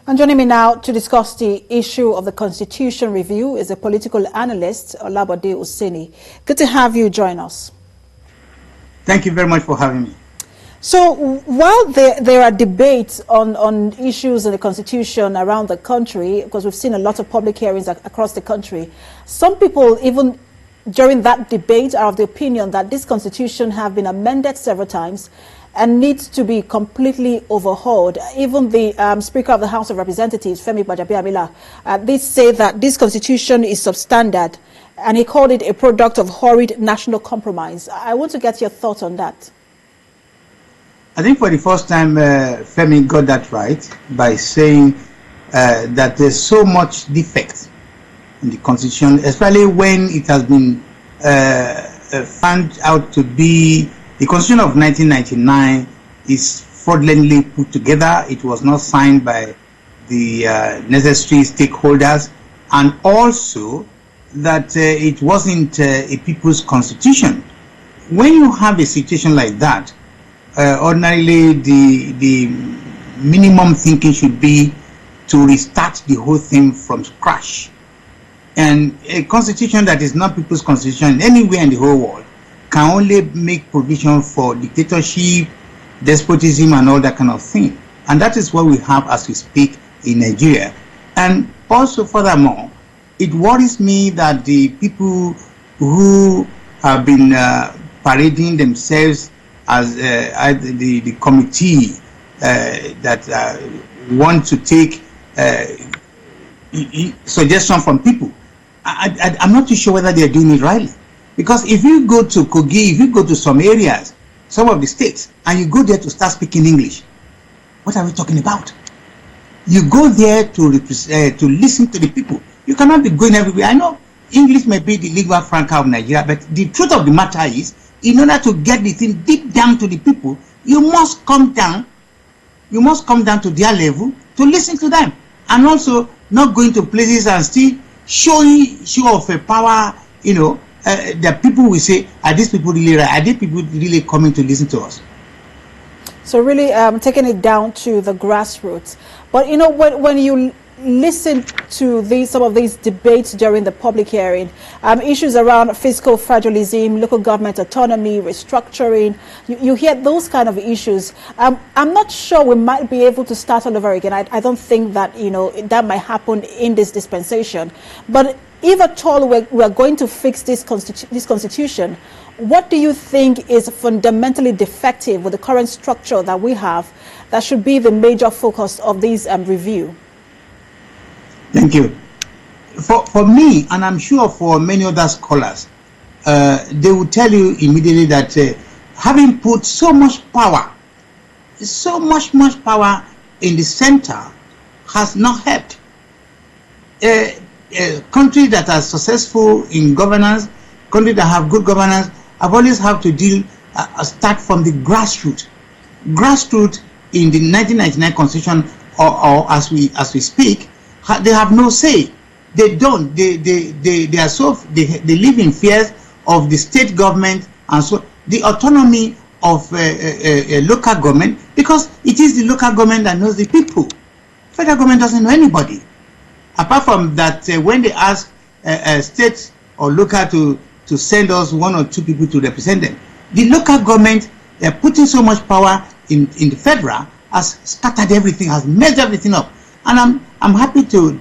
And joining me now to discuss the issue of the Constitution review is a political analyst, Olabode Osenie. Good to have you join us. Thank you very much for having me. So while there are debates on issues in the Constitution around the country, because we've seen a lot of public hearings across the country, some people even during that debate are of the opinion that this Constitution have been amended several times and needs to be completely overhauled. Even the Speaker of the House of Representatives, Femi Gbajabiamila, did say that this Constitution is substandard, and he called it a product of horrid national compromise. I want to get your thoughts on that. I think for the first time, Femi got that right by saying that there's so much defect in the Constitution, especially when it has been found out to be the Constitution of 1999 is fraudulently put together. It was not signed by the necessary stakeholders, and also that it wasn't a people's constitution. When you have a situation like that, ordinarily the minimum thinking should be to restart the whole thing from scratch. And a constitution that is not people's constitution anywhere in the whole world can only make provision for dictatorship, despotism, and all that kind of thing. And that is what we have as we speak in Nigeria. And also, furthermore, it worries me that the people who have been parading themselves as the committee that want to take suggestions from people, I'm not too sure whether they are doing it rightly. Because if you go to Kogi, if you go to some areas, some of the states, and you go there to start speaking English, what are we talking about? You go there to listen to the people. You cannot be going everywhere. I know English may be the lingua franca of Nigeria, but the truth of the matter is, in order to get the thing deep down to the people, you must come down. You must come down to their level to listen to them, and also not going to places and still show off a power. You know, the people will say, "Are these people really right? Are these people really coming to listen to us?" So really, taking it down to the grassroots. But you know, when you listen to some of these debates during the public hearing, issues around fiscal federalism, local government autonomy, restructuring, you hear those kind of issues. I'm not sure we might be able to start all over again. I don't think that, you know, that might happen in this dispensation. But if at all we're going to fix this constitution, what do you think is fundamentally defective with the current structure that we have that should be the major focus of this review? Thank you. For me, and I'm sure for many other scholars, they will tell you immediately that having put so much power in the center has not helped. Countries that are successful in governance, countries that have good governance, have always have to start from the grassroots. Grassroots in the 1999 Constitution, or as we speak, they have no say. They don't. They live in fears of the state government, and so the autonomy of a local government, because it is the local government that knows the people. Federal government doesn't know anybody. Apart from that, when they ask state or local to send us one or two people to represent them, the local government, they're putting so much power in the federal, has scattered everything, has messed everything up. And I'm happy to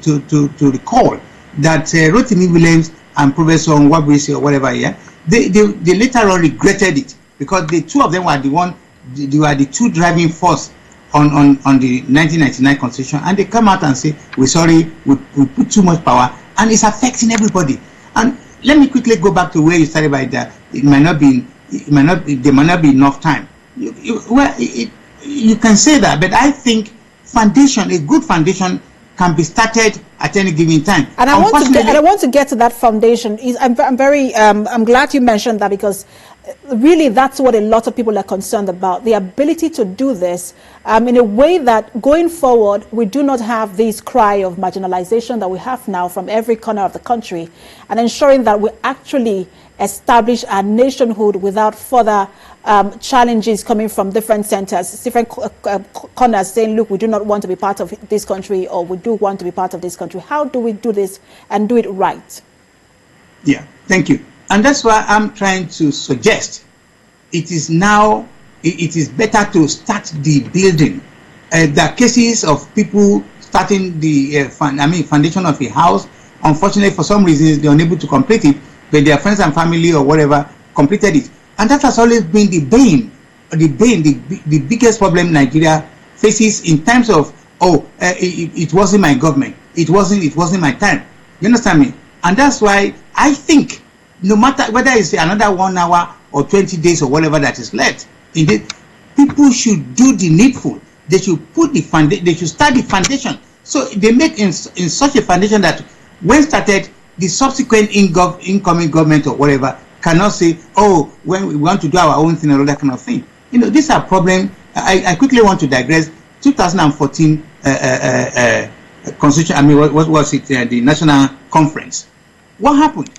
recall that Rotimi Williams and Professor Nwabwisi or whatever, yeah, they later on regretted it, because the two of them were they were the two driving force on the 1999 Constitution, and they come out and say, we're sorry, we put too much power, and it's affecting everybody. And let me quickly go back to where you started by that. There might not be enough time. You can say that, but I think a good foundation can be started at any given time. And I want to get to that foundation. I'm glad you mentioned that, because really that's what a lot of people are concerned about, the ability to do this in a way that going forward we do not have this cry of marginalization that we have now from every corner of the country, and ensuring that we actually establish our nationhood without further challenges coming from different centers, different corners saying, look, we do not want to be part of this country, or we do want to be part of this country. How do we do this and do it right? Yeah, thank you. And that's why I'm trying to suggest it is better to start the building. There are cases of people starting the foundation of a house. Unfortunately, for some reasons, they're unable to complete it, but their friends and family or whatever completed it. And that has always been the biggest problem Nigeria faces in terms of, it wasn't my government. It wasn't my time. You understand me? And that's why I think no matter whether it's another 1 hour or 20 days or whatever that is left, indeed, people should do the needful. They should put the they should start the foundation. So they make in such a foundation that when started, the subsequent incoming government or whatever cannot say, oh, when we want to do our own thing or that kind of thing. You know, these are problems. I quickly want to digress. 2014 constitution. What was it? The national conference. What happened?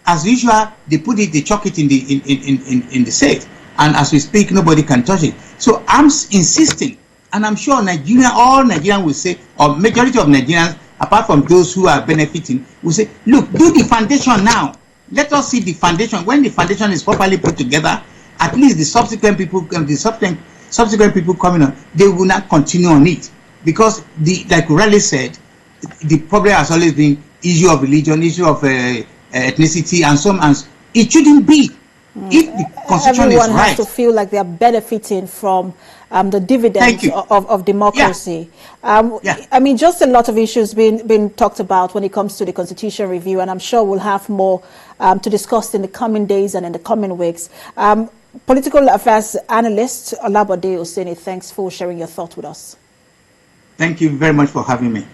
As usual, they chuck it in the safe, and as we speak, nobody can touch it. So I'm insisting, and I'm sure all Nigerians will say, or majority of Nigerians, apart from those who are benefiting, will say, look, do the foundation now. Let us see the foundation. When the foundation is properly put together, at least the subsequent people coming on, they will not continue on it, because like Raleigh said, the problem has always been issue of religion, issue of ethnicity, and so on. It shouldn't be. If the constitution everyone is right, has to feel like they are benefiting from the dividends of democracy. Yeah. I mean, just a lot of issues being talked about when it comes to the constitution review, and I'm sure we'll have more to discuss in the coming days and in the coming weeks. Political affairs analyst Olabode Osenie, thanks for sharing your thoughts with us. Thank you very much for having me.